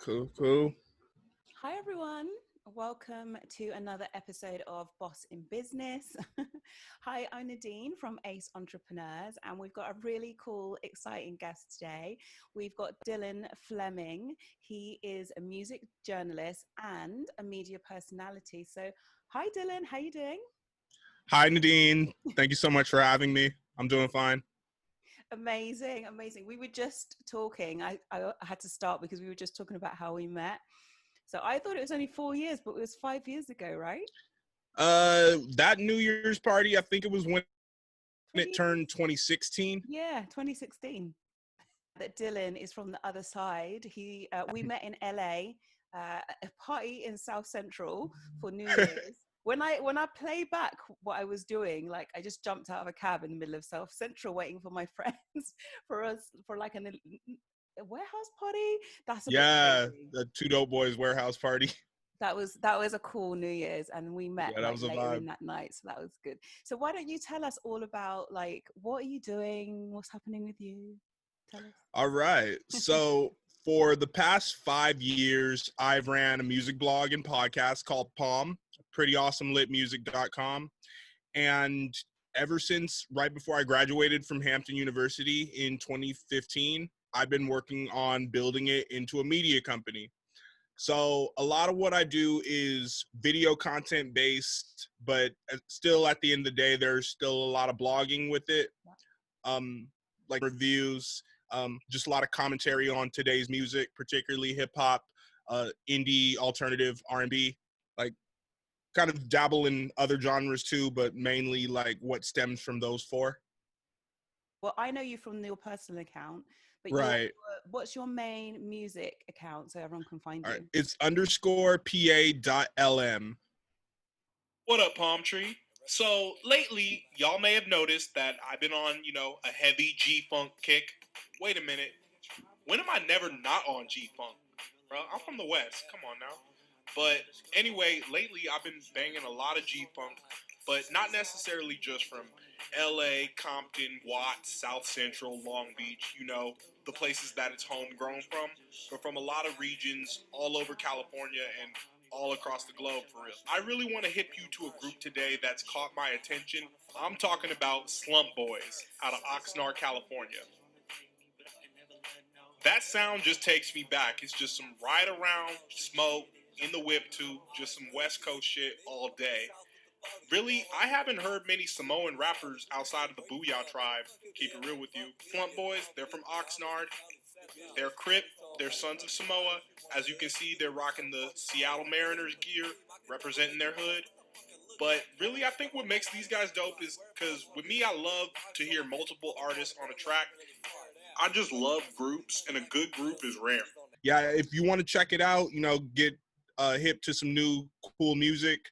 Cool, cool. Hi, everyone. Welcome to another episode of Boss in Business. Hi, I'm Nadine from Ace Entrepreneurs, and we've got a really cool, exciting guest today. We've got Dylan Fleming. He is a music journalist and a media personality. So, hi, Dylan. How you doing? Hi, Nadine. Thank you so much for having me. I'm doing fine. Amazing, amazing. We were just talking. I had to start because we were just talking about how we met. So I thought it was only 4 years, but it was 5 years ago, right? That New Year's party, I think it was when it 20, turned 2016. yeah, 2016. That Dylan is from the other side. We met in LA, a party in South Central for New Year's. When I play back what I was doing, like I just jumped out of a cab in the middle of South Central waiting for my friends for like a warehouse party. That's a bit Yeah, crazy. the Two Dope Boys warehouse party. That was a cool New Year's, and we met Yeah, that like was a later vibe. in that night, so that was good. So why don't you tell us all about like what are you doing? What's happening with you? Tell All right. us. So for the past 5 years, I've ran a music blog and podcast called Palm, prettyawesomelitmusic.com. And ever since right before I graduated from Hampton University in 2015, I've been working on building it into a media company. So a lot of what I do is video content based, but still at the end of the day, there's still a lot of blogging with it, um, like reviews, just a lot of commentary on today's music, particularly hip hop, indie, alternative, R&B, like kind of dabble in other genres too, but mainly like what stems from those four. Well, I know you from your personal account, but Right. what's your main music account so everyone can find All right. you? It's underscore PA.LM. What up, Palm Tree? So lately, y'all may have noticed that I've been on, a heavy G-Funk kick. Wait a minute. When am I never not on G-Funk? Bro, I'm from the West. Come on now. But anyway, lately I've been banging a lot of G-Funk, but not necessarily just from LA, Compton, Watts, South Central, Long Beach, the places that it's homegrown from, but from a lot of regions all over California and all across the globe for real. I really want to hip you to a group today that's caught my attention. I'm talking about Slump Boys out of Oxnard, California. That sound just takes me back. It's just some ride around, smoke, in the whip too, just some West Coast shit all day. Really, I haven't heard many Samoan rappers outside of the Booyah tribe. Keep it real with you. Flump Boys, they're from Oxnard. They're Crip. They're Sons of Samoa. As you can see, they're rocking the Seattle Mariners gear, representing their hood. But really, I think what makes these guys dope is because with me, I love to hear multiple artists on a track. I just love groups, and a good group is rare. Yeah, if you want to check it out, get hip to some new cool music,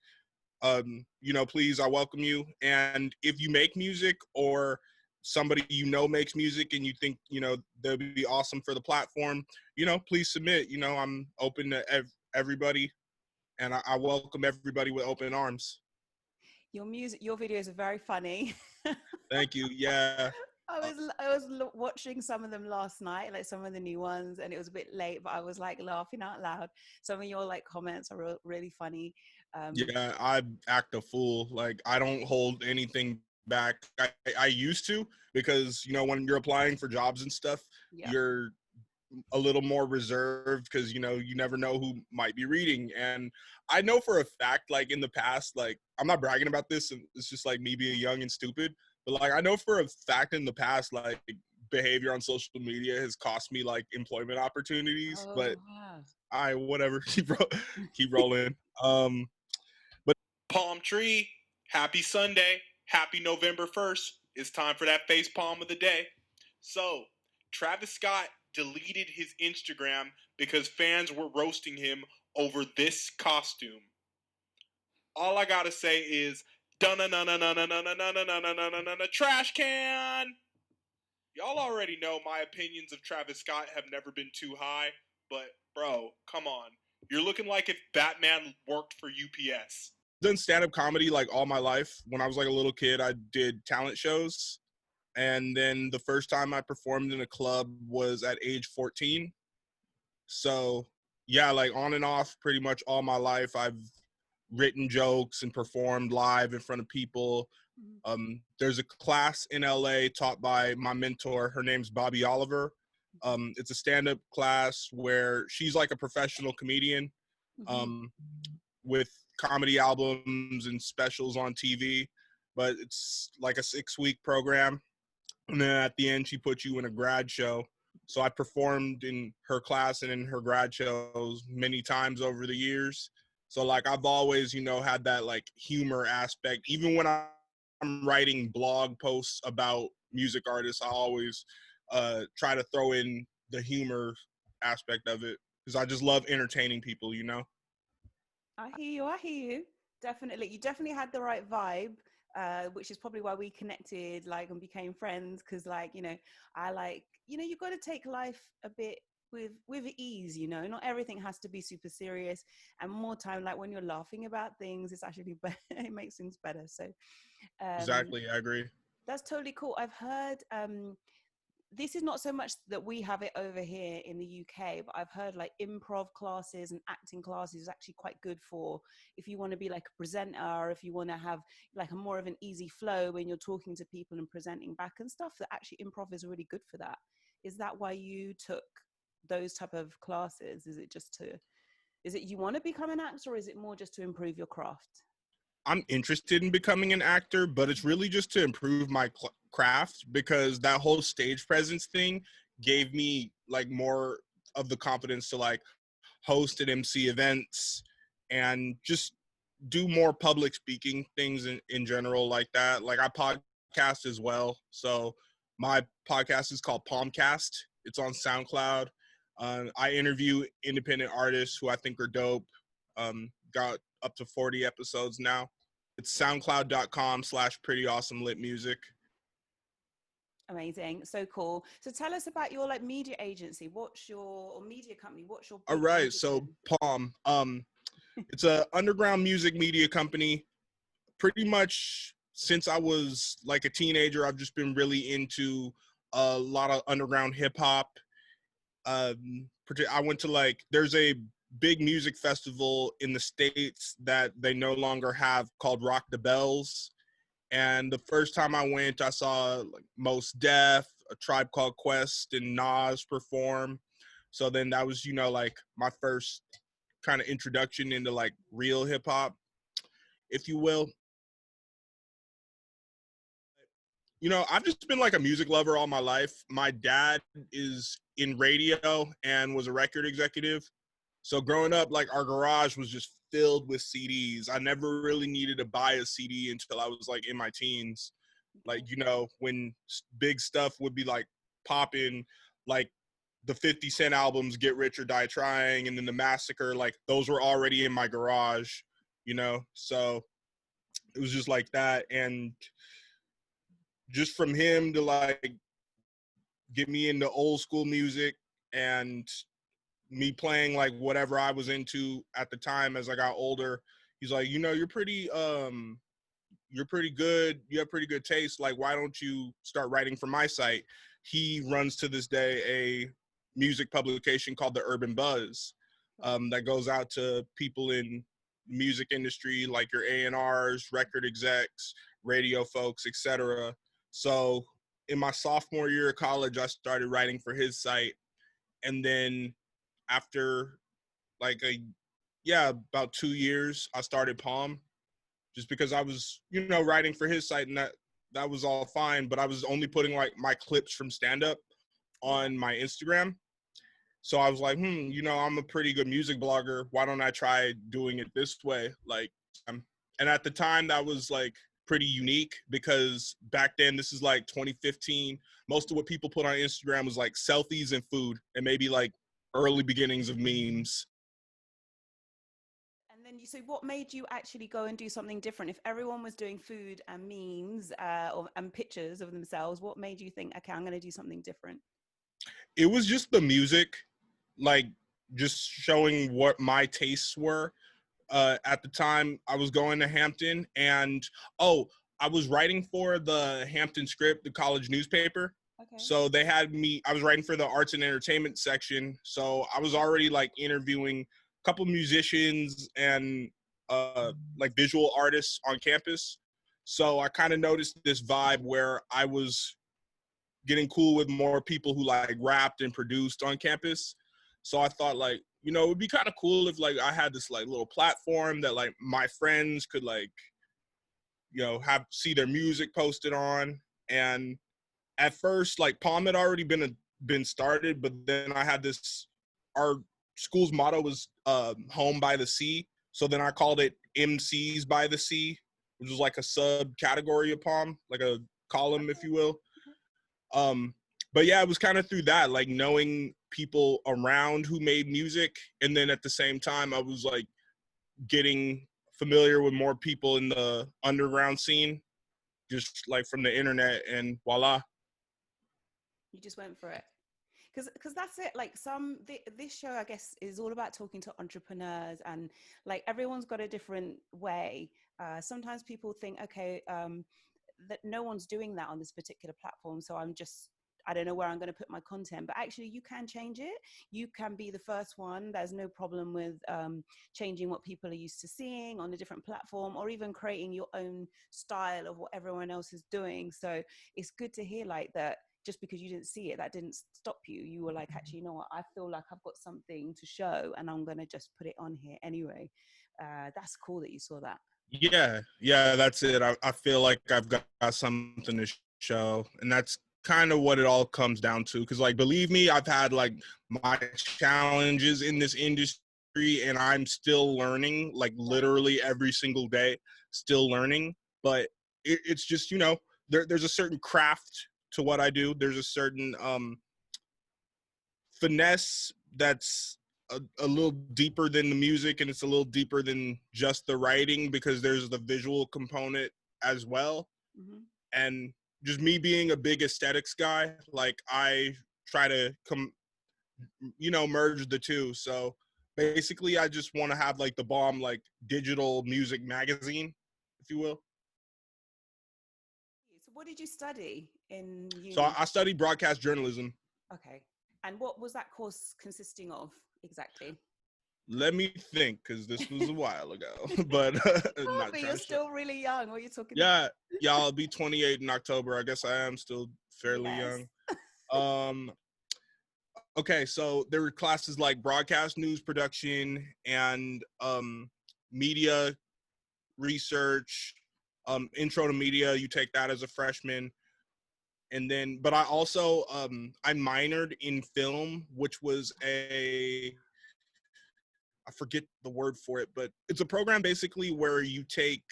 please, I welcome you. And if you make music or somebody makes music and you think, they'll be awesome for the platform, please submit. I'm open to everybody, and I welcome everybody with open arms. Your videos are very funny. Thank you. Yeah. I was watching some of them last night, like some of the new ones, and it was a bit late, but I was like laughing out loud. Some of your like comments are really funny. Yeah, I act a fool. Like, I don't hold anything back. I used to, because, when you're applying for jobs and stuff, Yeah. you're a little more reserved because, you never know who might be reading. And I know for a fact, like in the past, like I'm not bragging about this, and it's just like me being young and stupid, but like I know for a fact in the past, like behavior on social media has cost me like employment opportunities. But Oh wow. I whatever keep rolling. But Palm Tree, happy Sunday, happy November 1st. It's time for that face palm of the day. So, Travis Scott deleted his Instagram because fans were roasting him over this costume. All I gotta say is, trash can! Y'all already know my opinions of Travis Scott have never been too high, but bro, come on. You're looking like if Batman worked for UPS. done stand-up comedy like all my life. When I was like a little kid, I did talent shows, and then the first time I performed in a club was at age 14. So yeah, like on and off pretty much all my life. I've written jokes and performed live in front of people. There's a class in LA taught by my mentor. Her name's Bobby Oliver. It's a stand-up class where she's like a professional comedian um, with comedy albums and specials on TV, but it's like a 6-week program. And then at the end, she puts you in a grad show. So I performed in her class and in her grad shows many times over the years. So like I've always, had that like humor aspect. Even when I'm writing blog posts about music artists, I always try to throw in the humor aspect of it because I just love entertaining people. I hear you. I hear you. Definitely. You definitely had the right vibe, which is probably why we connected, like, and became friends. Cause like, I like, you got to take life a bit with ease, not everything has to be super serious, and more time, like when you're laughing about things, it's actually better. It makes things better. So, um, Exactly. I agree. that's totally cool. I've heard, this is not so much that we have it over here in the UK, but I've heard like improv classes and acting classes is actually quite good for if you want to be like a presenter, or if you want to have like a more of an easy flow when you're talking to people and presenting back and stuff, that actually improv is really good for that. Is that why you took those type of classes? Is it you want to become an actor, or is it more just to improve your craft? I'm interested in becoming an actor, but it's really just to improve my craft because that whole stage presence thing gave me like more of the confidence to like host and MC events and just do more public speaking things in general like that. Like I podcast as well. So my podcast is called Palmcast. It's on SoundCloud. I interview independent artists who I think are dope. Got up to 40 episodes now. It's soundcloud.com/pretty awesome lit music. Amazing. So cool. So tell us about your like media agency. Or media company? What's your All big right, so ambition? Palm. It's a underground music media company. Pretty much since I was like a teenager, I've just been really into a lot of underground hip hop. I went to like, there's a big music festival in the States that they no longer have called Rock the Bells. And the first time I went, I saw like Mos Def, A Tribe Called Quest, and Nas perform. So then that was, like my first kind of introduction into like real hip hop, if you will. I've just been like a music lover all my life. My dad is in radio and was a record executive. So growing up, like our garage was just filled with CDs. I never really needed to buy a CD until I was like in my teens. Like, when big stuff would be like popping, like the 50 Cent albums, Get Rich or Die Trying, and then the Massacre, like those were already in my garage. So it was just like that. And just from him to like get me into old school music and me playing like whatever I was into at the time as I got older, he's like, you're pretty good. You have pretty good taste. Like, why don't you start writing for my site? He runs to this day a music publication called The Urban Buzz that goes out to people in music industry like your A&Rs, record execs, radio folks, etc. So in my sophomore year of college, I started writing for his site. And then after like about 2 years, I started Palm just because I was, writing for his site, and that was all fine, but I was only putting like my clips from stand up Yeah. on my Instagram. So I was like, I'm a pretty good music blogger. Why don't I try doing it this way? Like, and at the time that was like pretty unique because back then, this is like 2015. Most of what people put on Instagram was like selfies and food and maybe like early beginnings of memes. And then so what made you actually go and do something different? If everyone was doing food and memes and pictures of themselves, what made you think, okay, I'm going to do something different? It was just the music, like just showing what my tastes were. At the time, I was going to Hampton, and I was writing for the Hampton Script, the college newspaper. Okay. So they had me, I was writing for the arts and entertainment section. So I was already like interviewing a couple musicians and like visual artists on campus. So I kind of noticed this vibe where I was getting cool with more people who like rapped and produced on campus. So I thought like, you know, it would be kind of cool if like I had this like little platform that like my friends could like, you know, have see their music posted on. And at first, like Palm had already been started, but then I had this. Our school's motto was "Home by the Sea," so then I called it "MCs by the Sea," which was like a subcategory of Palm, like a column, if you will. Um, but yeah, it was kind of through that, like knowing people around who made music, and then at the same time, I was like getting familiar with more people in the underground scene, just like from the internet, and voila. You just went for it. Because that's it, like this show I guess is all about talking to entrepreneurs, and like everyone's got a different way. Sometimes people think, okay, that no one's doing that on this particular platform, so I don't know where I'm going to put my content. But actually you can change it. You can be the first one. There's no problem with changing what people are used to seeing on a different platform, or even creating your own style of what everyone else is doing. So it's good to hear like that. Just because you didn't see it, that didn't stop you. You were like, actually, you know what, I feel like I've got something to show and I'm going to just put it on here anyway. That's cool that you saw that. Yeah, that's it. I feel like I've got something to show, and that's kind of what it all comes down to. Because, like, believe me, I've had like my challenges in this industry, and I'm still learning, like literally every single day, still learning. But it's just, you know, there's a certain craft to what I do. There's a certain finesse that's a little deeper than the music, and it's a little deeper than just the writing, because there's the visual component as well. Mm-hmm. And just me being a big aesthetics guy, like I try to merge the two. So basically I just want to have like the bomb like digital music magazine, if you will. So what did you study in So uni? I studied broadcast journalism. Okay. And what was that course consisting of exactly? Let me think, because this was a while ago. But I'm Oh, not but trying you're to show. still really young. What are you talking about? Yeah, I'll be 28 in October. I guess I am still fairly Yes. young. Um, okay, so there were classes like broadcast news production and media research, intro to media. You take that as a freshman. And then, but I also, I minored in film, which was I forget the word for it, but it's a program basically where you take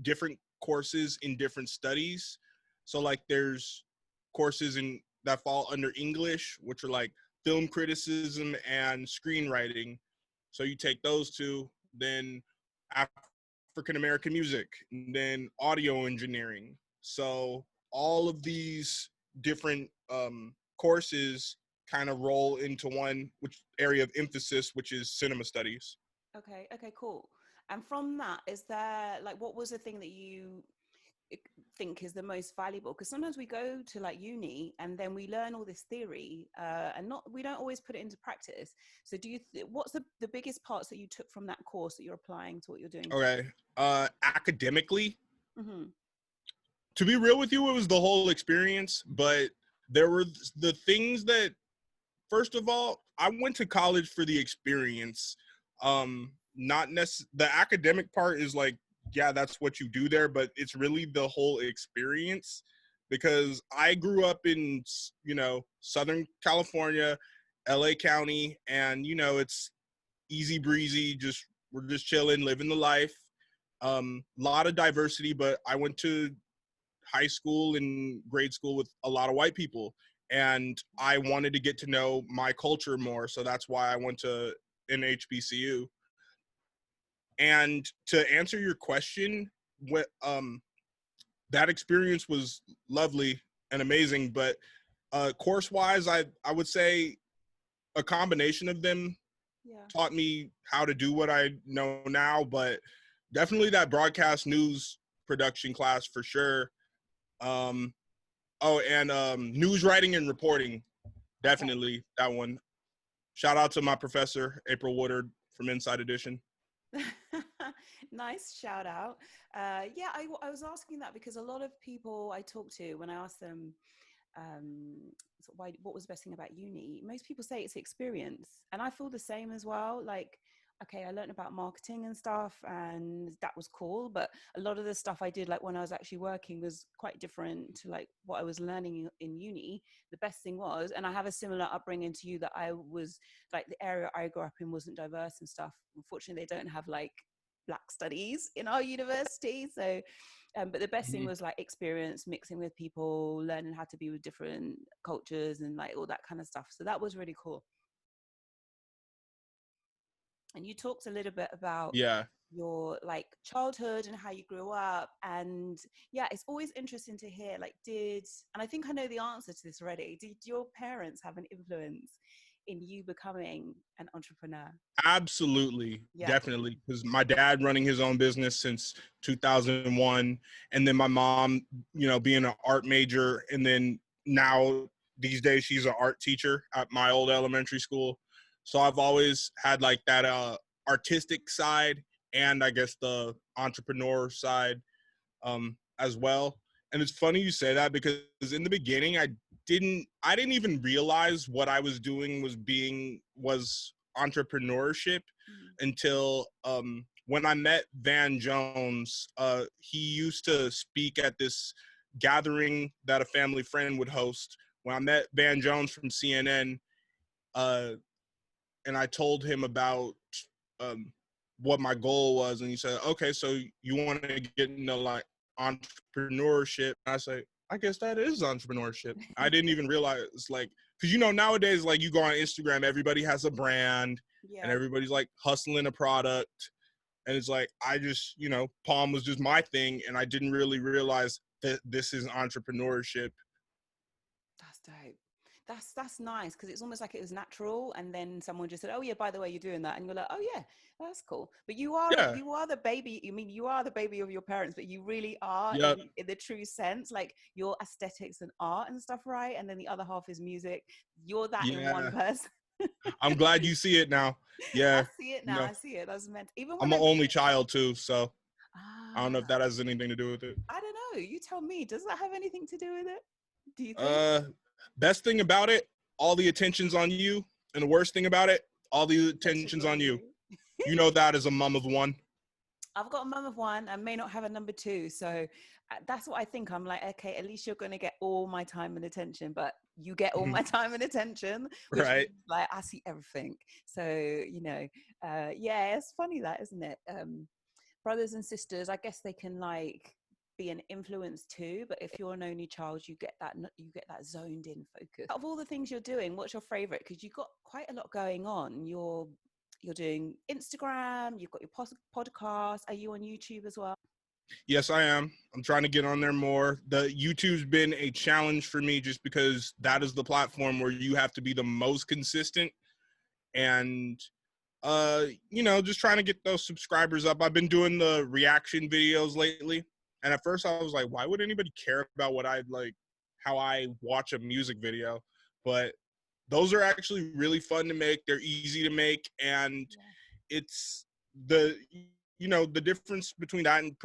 different courses in different studies. So like there's courses in that fall under English, which are like film criticism and screenwriting. So you take those two, then African American music, and then audio engineering. So all of these different courses kind of roll into one which area of emphasis, which is cinema studies. Okay. Okay, cool. And from that, is there like, what was the thing that you think is the most valuable? Because sometimes we go to like uni and then we learn all this theory, and not we don't always put it into practice. So do you what's the biggest parts that you took from that course that you're applying to what you're doing? Okay. Academically, Mm-hmm. to be real with you, it was the whole experience, but there were the things that, first of all, I went to college for the experience. Not the academic part is like, yeah, that's what you do there, but it's really the whole experience, because I grew up in, you know, Southern California, LA County, and you know, it's easy breezy, just we're just chilling, living the life. Lot of diversity, but I went to high school and grade school with a lot of white people, and I wanted to get to know my culture more, so that's why I went to an HBCU. And to answer your question, what that experience was lovely and amazing, but course wise, I would say a combination of them Yeah. taught me how to do what I know now, but definitely that broadcast news production class for sure. Um, Oh, and news writing and reporting, definitely that one. Shout out to my professor, April Woodard from Inside Edition. Nice shout out. Yeah, I was asking that because a lot of people I talk to, when I ask them what was the best thing about uni, most people say it's experience, and I feel the same as well. Like, okay, I learned about marketing and stuff, and that was cool, but a lot of the stuff I did, like when I was actually working, was quite different to like what I was learning in uni. The best thing was, and I have a similar upbringing to you, that I was like, the area I grew up in wasn't diverse and stuff. Unfortunately, they don't have like Black studies in our university, so but the best thing was like experience, mixing with people, learning how to be with different cultures and like all that kind of stuff. So that was really cool. And you talked a little bit about Yeah. your like childhood and how you grew up, and yeah, it's always interesting to hear, like, and I think I know the answer to this already, did your parents have an influence in you becoming an entrepreneur? Absolutely, Yeah. definitely. Because my dad running his own business since 2001, and then my mom, being an art major, and then now these days she's an art teacher at my old elementary school. So I've always had like that artistic side, and I guess the entrepreneur side as well. And it's funny you say that, because in the beginning I didn't even realize what I was doing was entrepreneurship until when I met Van Jones. He used to speak at this gathering that a family friend would host. When I met Van Jones from CNN, and I told him about um, what my goal was, and he said, "Okay, so you want to get into like entrepreneurship?" And I say, "I guess that is entrepreneurship." I didn't even realize, like, because nowadays, like, you go on Instagram, everybody has a brand, and Yeah. everybody's like hustling a product, and it's like, I just, Palm was just my thing, and I didn't really realize that this is entrepreneurship. That's dope. That's nice, because it's almost like it was natural, and then someone just said, "Oh yeah, by the way, you're doing that," and you're like, "Oh yeah, that's cool." But Yeah. you are the baby. I mean, you are the baby of your parents, but you really are Yep. in the true sense. Like, your aesthetics and art and stuff, right? And then the other half is music. You're that in one Yeah. person. I'm glad you see it now. I Yeah. see it You now. know, I see it. That's meant. Even when I'm I an meet. only child too, so I don't know if Ah, that has anything to do with it. I don't know. You tell me. Does that have anything to do with it? Do you think? Uh, Best thing about it, all the attention's on you, and the worst thing about it, all the Attention's attention's on on you. you. You know that as a mom of one. I've got a mum of one. I may not have a number two. So that's what I think. I'm like, okay, at least you're going to get all my time and attention, but you get all my time and attention, which Right? means like I see everything. So, yeah, it's funny that, isn't it? Brothers and sisters, I guess they can like be an influence too, but if you're an only child, you get that zoned in focus. Out of all the things you're doing, what's your favorite? Because you've got quite a lot going on. You're doing Instagram, you've got your podcast. Are you on YouTube as well? Yes, I am. I'm trying to get on there more. The YouTube's been a challenge for me, just because that is the platform where you have to be the most consistent, and just trying to get those subscribers up. I've been doing the reaction videos lately, and at first I was like, why would anybody care about how I watch a music video? But those are actually really fun to make. They're easy to make, and Yeah. it's the difference between that and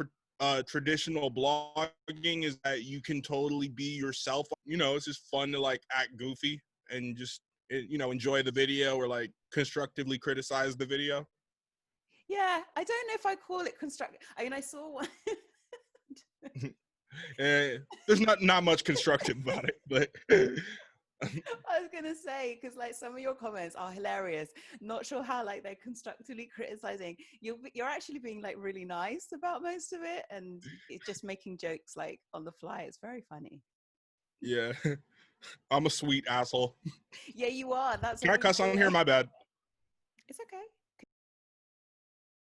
traditional blogging is that you can totally be yourself. It's just fun to like act goofy and just enjoy the video, or like constructively criticize the video. Yeah, I don't know if I call it construct. I mean, I saw one. There's not much constructive about it, but I was gonna say, because like some of your comments are hilarious. Not sure how like they're constructively criticizing. You're actually being like really nice about most of it, and it's just making jokes like on the fly. It's very funny. yeah, I'm a sweet asshole. Yeah, you are. That's a Can I really cuss cool on here? way. My bad. It's okay.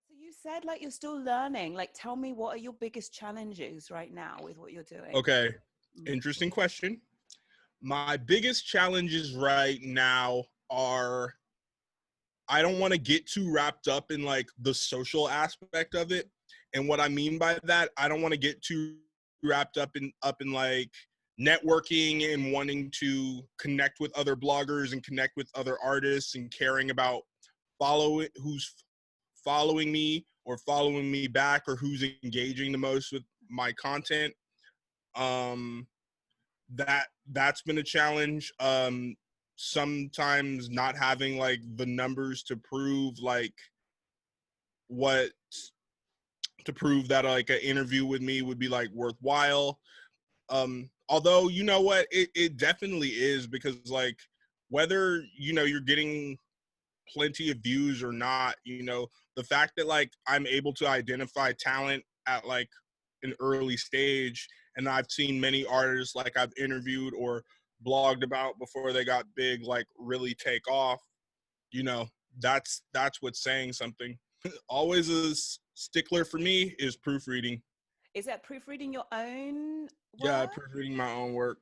So you said like you're still learning. Like, tell me, what are your biggest challenges right now with what you're doing? Okay, Mm. interesting question. My biggest challenges right now are, I don't want to get too wrapped up in like the social aspect of it. And what I mean by that, I don't want to get too wrapped up in like networking and wanting to connect with other bloggers and connect with other artists and caring about who's following me or following me back or who's engaging the most with my content. That's been a challenge. Sometimes not having like the numbers to prove like what to prove that like an interview with me would be like worthwhile. Although, you know what, it definitely is, because like whether, you know, you're getting plenty of views or not, you know, the fact that like I'm able to identify talent at like an early stage, and I've seen many artists like I've interviewed or blogged about before they got big like really take off, you know, that's what's saying something. Always a stickler for me is proofreading. Is that proofreading your own Yeah, work? proofreading my own work.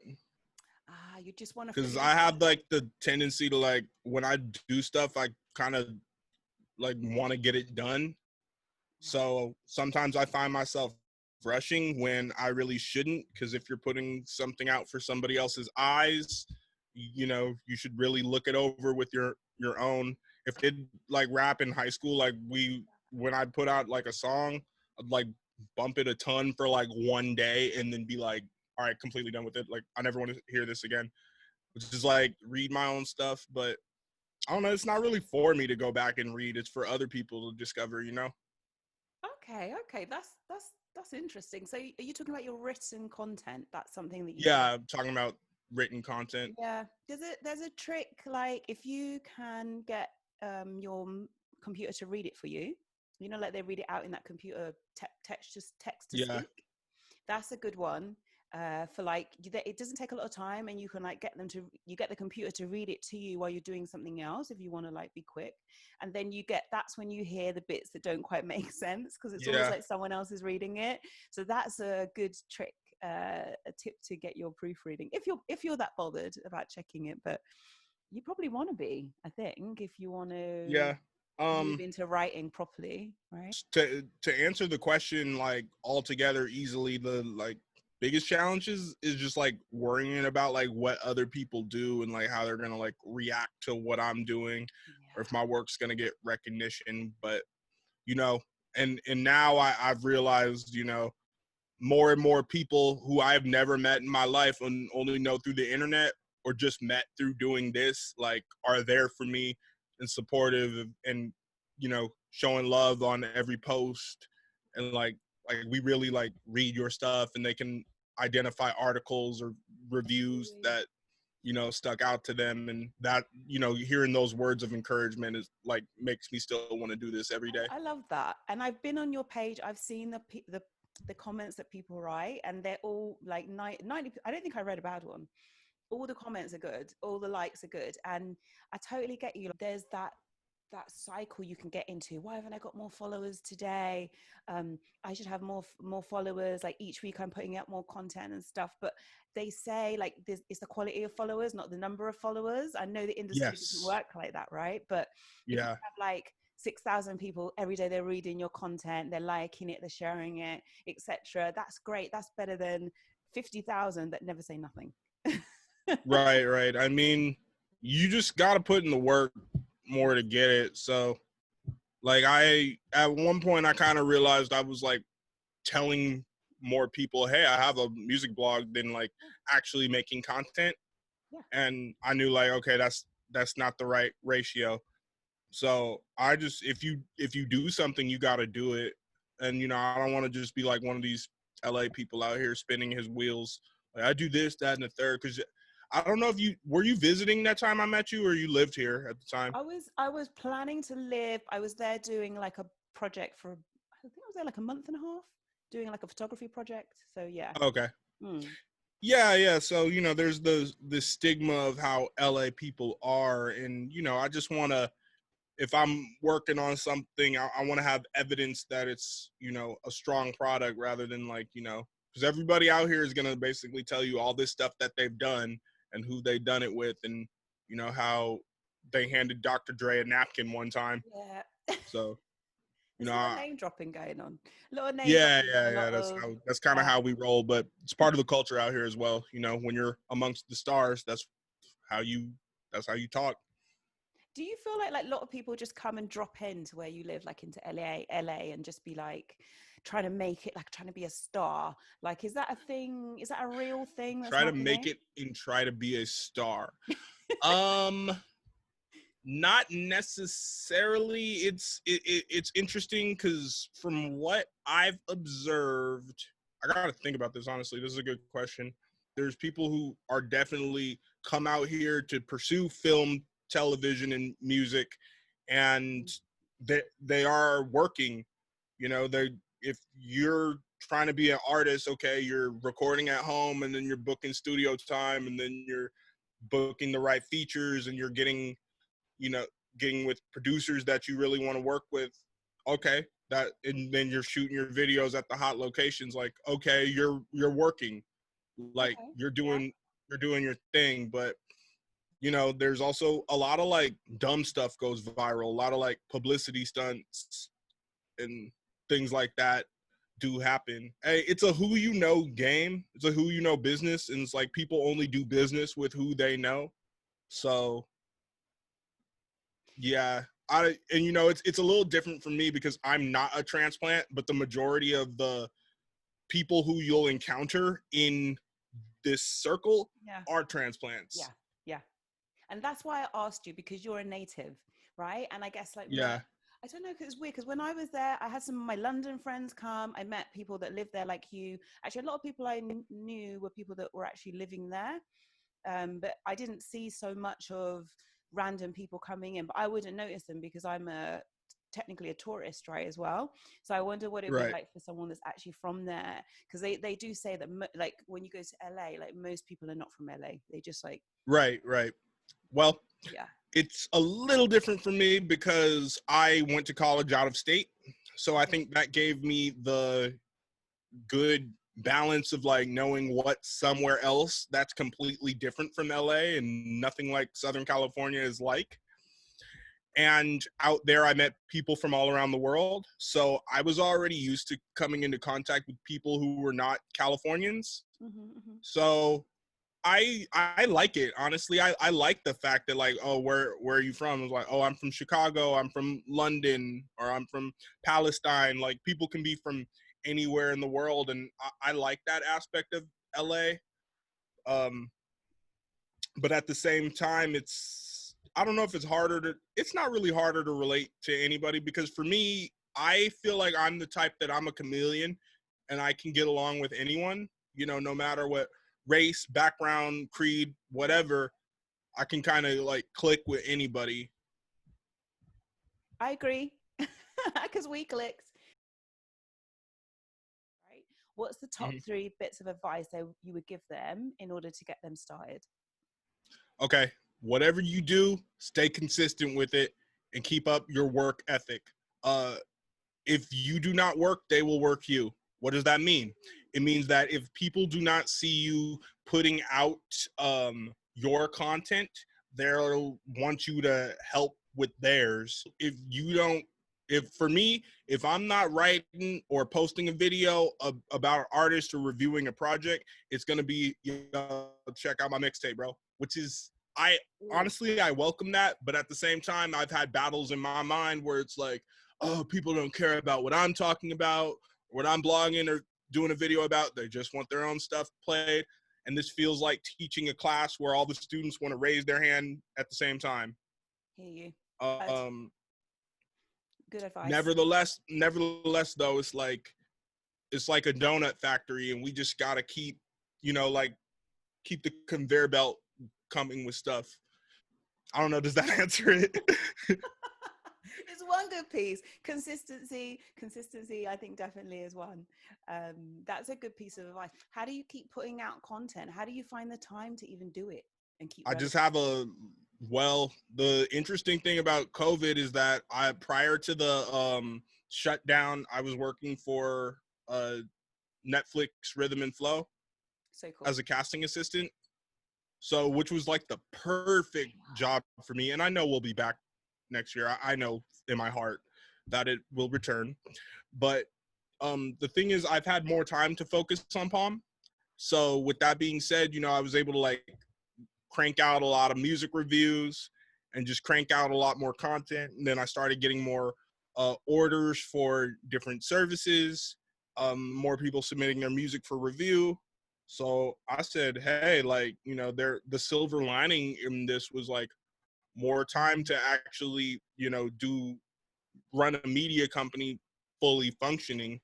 You just want to Because figure I this out. have like the tendency to like, when I do stuff, I kind of like want to get it done. So sometimes I find myself rushing when I really shouldn't, because if you're putting something out for somebody else's eyes, you know, you should really look it over with your own. If I did like rap in high school, like when I'd put out like a song, I'd like bump it a ton for like one day and then be like, all right, completely done with it. Like I never want to hear this again. Which is like read my own stuff, but I don't know, it's not really for me to go back and read. It's for other people to discover, you know? Okay, that's interesting. So, are you talking about your written content? That's something that you do. Yeah, I'm talking about written content. Yeah. There's a trick, like if you can get your computer to read it for you, you know, like they read it out in that computer text to Yeah. speak. That's a good one. For like it doesn't take a lot of time, and you can like you get the computer to read it to you while you're doing something else if you want to like be quick, and then that's when you hear the bits that don't quite make sense, because it's always Yeah. like someone else is reading it. So that's a good trick, a tip to get your proofreading if you're that bothered about checking it. But you probably want to be, I think, if you want to Yeah. move into writing properly, right? To answer the question like altogether easily, the like biggest challenges is just like worrying about like what other people do and like how they're gonna like react to what I'm doing, or if my work's gonna get recognition. But you know, and now I've realized, you know, more and more people who I've never met in my life and only know through the internet or just met through doing this, like are there for me and supportive and, you know, showing love on every post, and like we really like read your stuff, and they can identify articles or reviews Absolutely. that, you know, stuck out to them, and that, you know, hearing those words of encouragement is like makes me still want to do this every day. I love that. And I've been on your page. I've seen the comments that people write, and they're all like 90. I don't think I read a bad one. All the comments are good. All the likes are good. And I totally get you. There's that cycle you can get into. Why haven't I got more followers today? I should have more followers. Like each week I'm putting out more content and stuff. But they say like this, it's the quality of followers, not the number of followers. I know the industry doesn't Yes. work like that, right? But if you Yeah. have like 6,000 people every day, they're reading your content, they're liking it, they're sharing it, etc. That's great. That's better than 50,000 that never say nothing. Right. I mean, you just got to put in the work more to get it. So, like, at one point, I kind of realized I was like telling more people, hey, I have a music blog, than like actually making content. Yeah. And I knew, like, okay, that's not the right ratio. So I just, if you do something, you got to do it. And, you know, I don't want to just be like one of these LA people out here spinning his wheels. Like, I do this, that, and the third. Because I don't know if were you visiting that time I met you, or you lived here at the time? I was planning to live. I was there doing like a project for, I think I was there like a month and a half doing like a photography project. So yeah. Okay. Mm. Yeah. So, you know, there's the stigma of how LA people are. And, you know, I just want to, if I'm working on something, I want to have evidence that it's, you know, a strong product, rather than like, you know, because everybody out here is going to basically tell you all this stuff that they've done and who they've done it with, and, you know, how they handed Dr. Dre a napkin one time. Yeah. So You There's know, a lot of name dropping going on. A lot of name yeah, dropping yeah, and a yeah. lot of That's kind of how we roll, but it's part of the culture out here as well. You know, when you're amongst the stars, how you that's how you talk. Do you feel like a lot of people just come and drop into where you live, like into LA, and just be like trying to make it, like trying to be a star? Like, is that a thing? Is that a real thing that's Try to make happening? it and try to be a star. Um, Not necessarily. It's interesting because from what I've observed, I gotta think about this honestly. This is a good question. There's people who are definitely come out here to pursue film, television, and music, and they are working. You know, they if you're trying to be an artist, okay, you're recording at home, and then you're booking studio time, and then you're booking the right features, and you're you know, getting with producers that you really want to work with. Okay, that and then you're shooting your videos at the hot locations. Like, okay, you're working, like Okay. you're Yeah. doing your thing. But you know, there's also a lot of like dumb stuff goes viral. A lot of like publicity stunts and things like that do happen. Hey, it's a who you know game. It's a who you know business, and it's like people only do business with who they know. So yeah, and you know it's a little different for me because I'm not a transplant, but the majority of the people who you'll encounter in this circle Yeah. are transplants. Yeah. Yeah. And that's why I asked you, because you're a native, right? And I guess like Yeah, I don't know, because it's weird. Because when I was there, I had some of my London friends come. I met people that lived there, like you. Actually, a lot of people I knew were people that were actually living there. But I didn't see so much of random people coming in. But I wouldn't notice them because I'm a technically a tourist, right, as well. So I wonder what it'd be right, like for someone that's actually from there, because they do say that like when you go to LA, like most people are not from LA. They just like, right. Well, yeah. it's a little different for me because I went to college out of state, so I Okay. think that gave me the good balance of like knowing what somewhere else that's completely different from LA and nothing like Southern California is like. And out there I met people from all around the world, so I was already used to coming into contact with people who were not Californians. Mm-hmm. So I like it, honestly. I like the fact that like, oh, where are you from? I was like, oh, I'm from Chicago, I'm from London, or I'm from Palestine. Like people can be from anywhere in the world, and I like that aspect of LA. um but at the same time, I don't know if it's not really harder to relate to anybody, because for me, I feel like I'm the type that I'm a chameleon and I can get along with anyone, you know, no matter what race, background, creed, Yeah, whatever. I can kind of like click with anybody. I agree. Because we clicked. Right. What's the top Mhm. three bits of advice that you would give them in order to get them started? Okay, whatever you do, stay consistent with it and keep up your work ethic. uh if you do not work, they will work you. What does that mean? It means that if people do not see you putting out your content, they'll want you to help with theirs. If for me, if I'm not writing or posting a video about an artist or reviewing a project, it's gonna be, check out my mixtape, bro. Which is, I Ooh. honestly, I welcome that, but at the same time, I've had battles in my mind where it's like, oh, people don't care about what I'm talking about, what I'm blogging or doing a video about. They just want their own stuff played. And this feels like teaching a class where all the students want to raise their hand at the same time. Hear you. That's Um, good advice. nevertheless, though, it's like a donut factory, and we just gotta keep, like keep the conveyor belt coming with stuff. I don't know. Does that answer it? It's one good piece. Consistency, I think definitely is one. That's a good piece of advice. How do you keep putting out content? How do you find the time to even do it and keep I just relevant? have the interesting thing about COVID is that prior to the shutdown, I was working for Netflix Rhythm and Flow So cool. as a casting assistant. So, which was like the perfect job for me. And I know we'll be back next year. I know in my heart. that it will return. But the thing is, I've had more time to focus on Palm. So with that being said, I was able to like crank out a lot of music reviews and just crank out a lot more content. And then I started getting more orders for different services, more people submitting their music for review. So I said, hey, like, the silver lining in this was like more time to actually, run a media company fully functioning.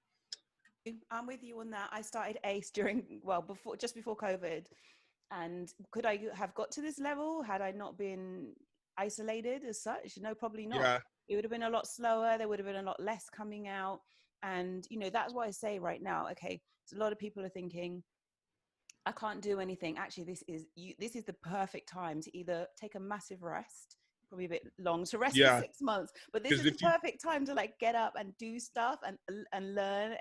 I'm with you on that. I started ACE just before COVID. And could I have got to this level had I not been isolated as such? No, probably not. Yeah. It would have been a lot slower. There would have been a lot less coming out. And, that's why I say right now, okay, so a lot of people are thinking, I can't do anything. Actually, this is the perfect time to either take a massive rest, probably a bit long to rest for Yeah. 6 months, but this is the perfect time to like get up and do stuff and learn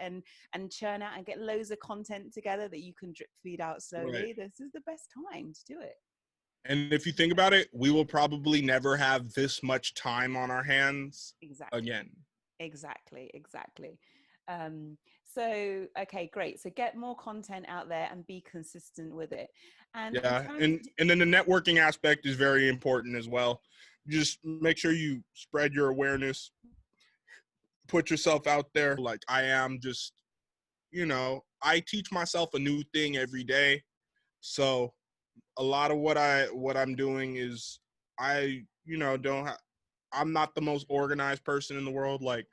and churn out and get loads of content together that you can drip feed out slowly. Right. This is the best time to do it. And if you think about it, we will probably never have this much time on our hands again. Exactly. So, okay, great. So get more content out there and be consistent with it. And and then the networking aspect is very important as well. Just make sure you spread your awareness, put yourself out there. Like I am just, I teach myself a new thing every day. So a lot of what I'm doing is I, I'm not the most organized person in the world. Like,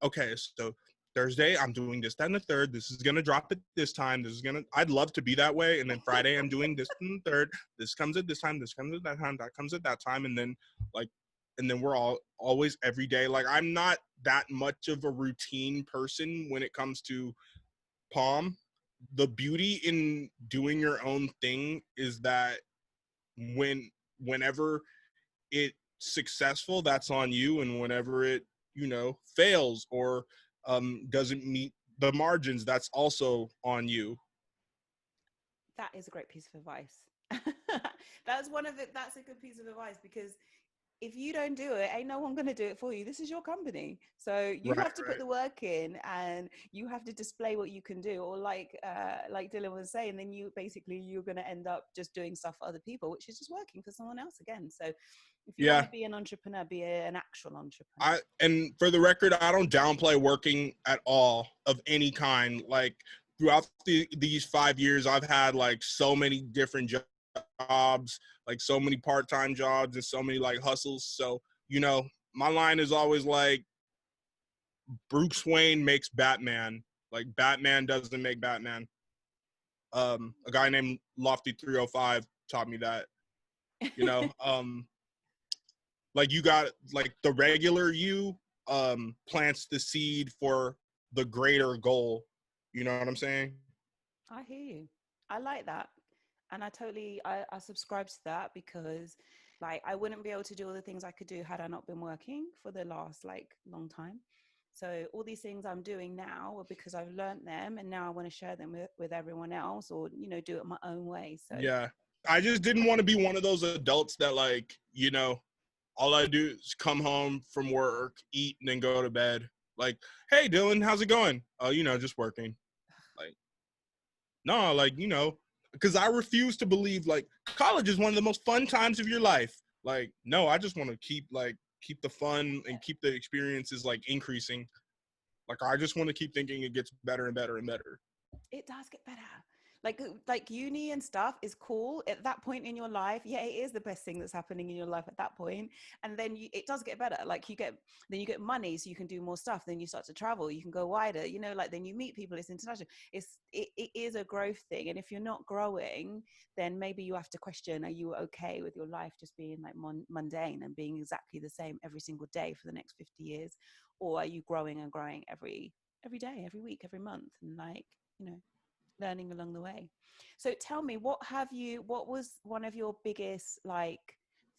okay, so Thursday I'm doing this, that, and the third. This is gonna drop at this time. I'd love to be that way. And then Friday I'm doing this and the third. This comes at this time. This comes at that time. That comes at that time. And then we're always every day. Like I'm not that much of a routine person when it comes to Palm. The beauty in doing your own thing is that whenever it's successful, that's on you, and whenever it fails or doesn't meet the margins, that's also on you. That is a great piece of advice. That's a good piece of advice, because if you don't do it, ain't no one going to do it for you. This is your company. So you have to put the work in, and you have to display what you can do. Or like Dylan was saying, then you're going to end up just doing stuff for other people, which is just working for someone else again. So if you want to be an entrepreneur, be an actual entrepreneur. And for the record, I don't downplay working at all of any kind. Like throughout these 5 years, I've had like so many different jobs, like so many part-time jobs and so many like hustles. So, my line is always like, Bruce Wayne makes Batman. Like Batman doesn't make Batman. A guy named Lofty 305 taught me that, like you got like the regular you plants the seed for the greater goal. You know what I'm saying? I hear you. I like that. And I subscribe to that, because like I wouldn't be able to do all the things I could do had I not been working for the last like long time. So all these things I'm doing now are because I've learned them, and now I want to share them with everyone else, or, do it my own way. So yeah, I just didn't want to be one of those adults that like, all I do is come home from work, eat, and then go to bed. Like, hey, Dylan, how's it going? Oh, just working. Like, no, like, because I refuse to believe like college is one of the most fun times of your life. Like, no, I just want to keep the fun and keep the experiences like increasing. Like, I just want to keep thinking it gets better and better and better. It does get better. Like uni and stuff is cool at that point in your life. Yeah, it is the best thing that's happening in your life at that point. And then it does get better. Like you get money, so you can do more stuff. Then you start to travel, you can go wider, like then you meet people. It's international. It is a growth thing. And if you're not growing, then maybe you have to question, are you okay with your life just being like mundane and being exactly the same every single day for the next 50 years? Or are you growing and growing every day, every week, every month, and like, learning along the way? So tell me, what was one of your biggest like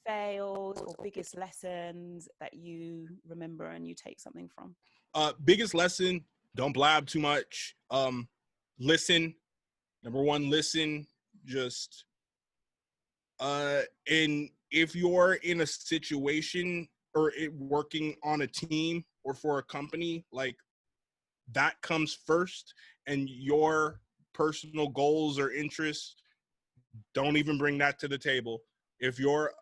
fails or biggest lessons that you remember and you take something from? Biggest lesson, don't blab too much. Listen. Number one, listen. Just and if you're in a situation or working on a team or for a company, like that comes first, and your personal goals or interests, don't even bring that to the table. If you're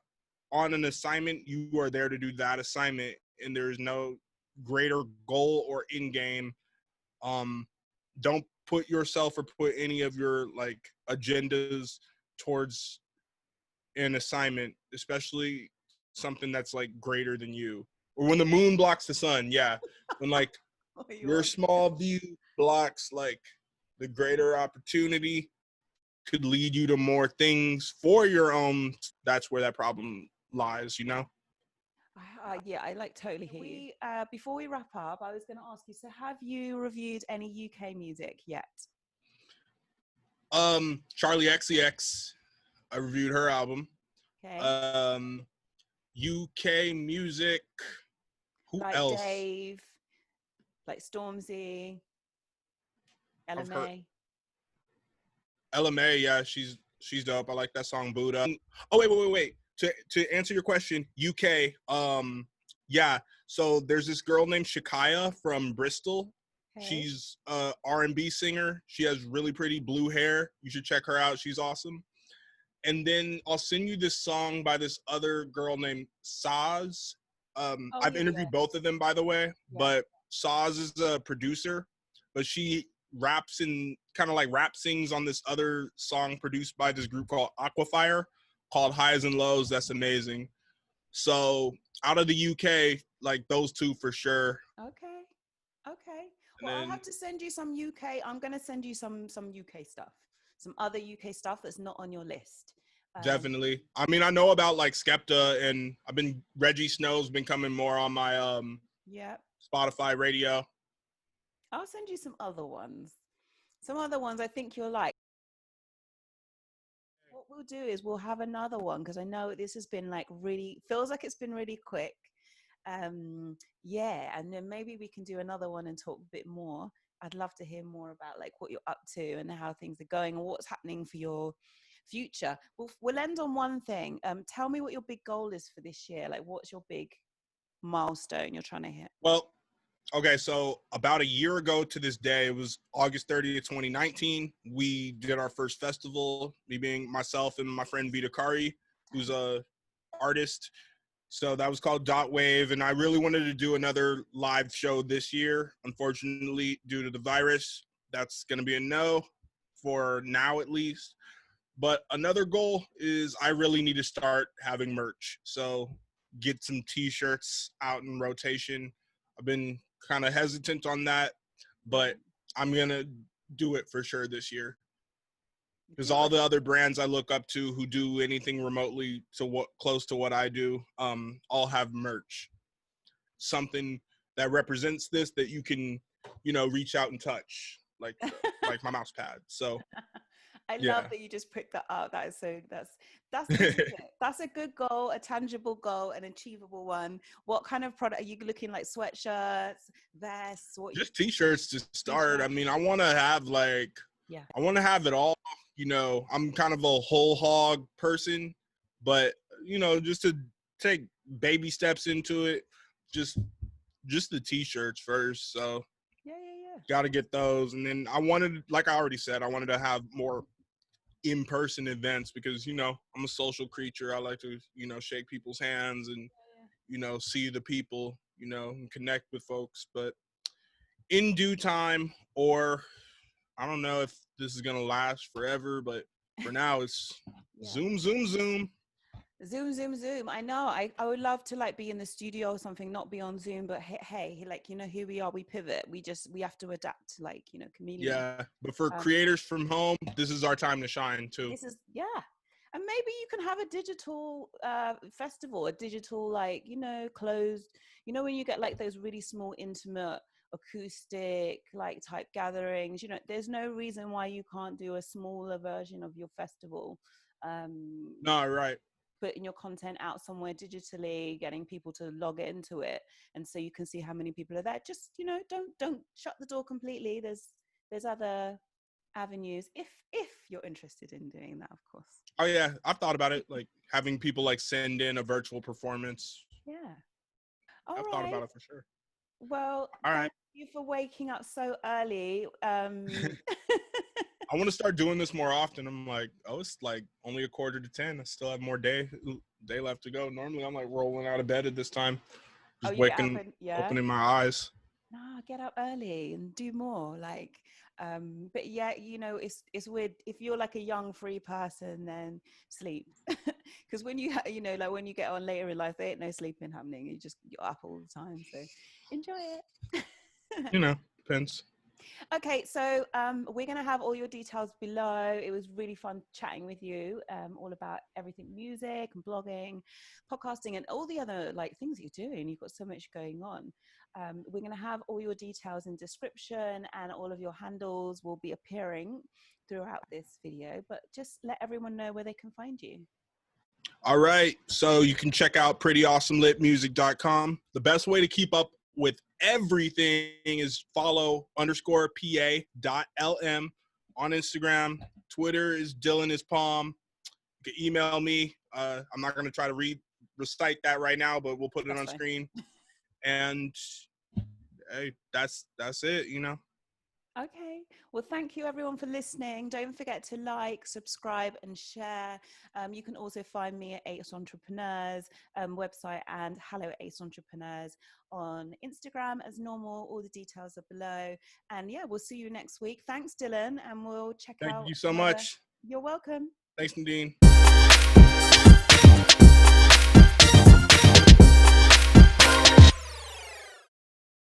on an assignment, you are there to do that assignment, and there's no greater goal or in game. Don't put yourself or put any of your like agendas towards an assignment, especially something that's like greater than you. Or when the moon blocks the sun, yeah. When like your small view blocks like the greater opportunity could lead you to more things for your own, that's where that problem lies, you know? Yeah, I like totally hear you. Before we wrap up, I was going to ask you, so have you reviewed any UK music yet? Charlie XCX, I reviewed her album. Okay. UK music, who Like else? Dave, like Stormzy, I've heard LMA. LMA, yeah, she's dope. I like that song Buddha. Oh wait. To answer your question, UK, yeah. So there's this girl named Shakaya from Bristol. Okay. She's a R&B singer. She has really pretty blue hair. You should check her out. She's awesome. And then I'll send you this song by this other girl named Saz. I've interviewed both of them, by the way, but Saz is a producer, but she raps and kind of like rap sings on this other song produced by this group called Aquafire called Highs and Lows. That's amazing. So out of the UK, like those two for sure. Okay. And Well, I'll then have to send you some UK. I'm going to send you some UK stuff, some other UK stuff that's not on your list. Definitely. I mean, I know about like Skepta, and Reggie Snow's been coming more on my Spotify radio. I'll send you some other ones. Some other ones I think you'll like. What we'll do is we'll have another one because I know this has been like really, feels like it's been really quick. Yeah, and then maybe we can do another one and talk a bit more. I'd love to hear more about like what you're up to and how things are going and what's happening for your future. We'll end on one thing. Tell me what your big goal is for this year. Like, what's your big milestone you're trying to hit? Well, okay, so about a year ago to this day, it was August 30th, 2019. We did our first festival, me being myself and my friend Vita Kari, who's a artist. So that was called Dot Wave, and I really wanted to do another live show this year. Unfortunately, due to the virus, that's going to be a no for now at least. But another goal is I really need to start having merch. So get some t-shirts out in rotation. I've been kind of hesitant on that, but I'm going to do it for sure this year. Because all the other brands I look up to who do anything remotely to what close to what I do, all have merch. Something that represents this that you can, reach out and touch, like my mouse pad. So I love that you just picked that up. That's that's a good goal, a tangible goal, an achievable one. What kind of product are you looking like? Sweatshirts, vests? Just t-shirts to start. I mean, I want to have I want to have it all. I'm kind of a whole hog person, but just to take baby steps into it, just the t-shirts first. So got to get those, and then like I already said, I wanted to have more in-person events because I'm a social creature. I like to shake people's hands and see the people, and connect with folks. But in due time, or I don't know if this is gonna last forever, but for now it's Zoom. I know. I would love to like be in the studio or something, not be on Zoom, but hey, like, here we are, we pivot. We have to adapt, like, chameleon. Yeah, but for creators from home, this is our time to shine too. And maybe you can have a digital festival, a digital, like, closed, when you get like those really small, intimate, acoustic, like type gatherings, there's no reason why you can't do a smaller version of your festival. No, right. Putting your content out somewhere digitally, getting people to log into it, and so you can see how many people are there. Just don't shut the door completely. There's other avenues if you're interested in doing that, of course. Oh yeah, I've thought about it, like having people like send in a virtual performance. Yeah. I've thought about it for sure. Well, All right. thank you for waking up so early. I want to start doing this more often. I'm like, oh, it's like only 9:45. I still have more day left to go. Normally, I'm like rolling out of bed at this time, Oh, just you get up and opening my eyes. no, get up early and do more. Like, but yeah, it's weird if you're like a young free person, then sleep. Because when you like when you get on later in life, there ain't no sleeping happening. You're up all the time. So enjoy it. Depends. Okay, so we're going to have all your details below. It was really fun chatting with you, all about everything music and blogging, podcasting, and all the other like things that you're doing. You've got so much going on. We're going to have all your details in description, and all of your handles will be appearing throughout this video. But just let everyone know where they can find you. All right. So you can check out prettyawesomelitmusic.com. The best way to keep up with everything is follow _PA.LM on Instagram. Twitter is Dylan is Palm. You can email me. I'm not going to try to recite that right now, but we'll put it on screen. And hey, that's it, Okay. Well, thank you everyone for listening. Don't forget to like, subscribe, and share. You can also find me at Ace Entrepreneurs website and Hello Ace Entrepreneurs on Instagram as normal. All the details are below. And yeah, we'll see you next week. Thanks, Dylan. And we'll check out. Thank you so much. You're welcome. Thanks, Nadine.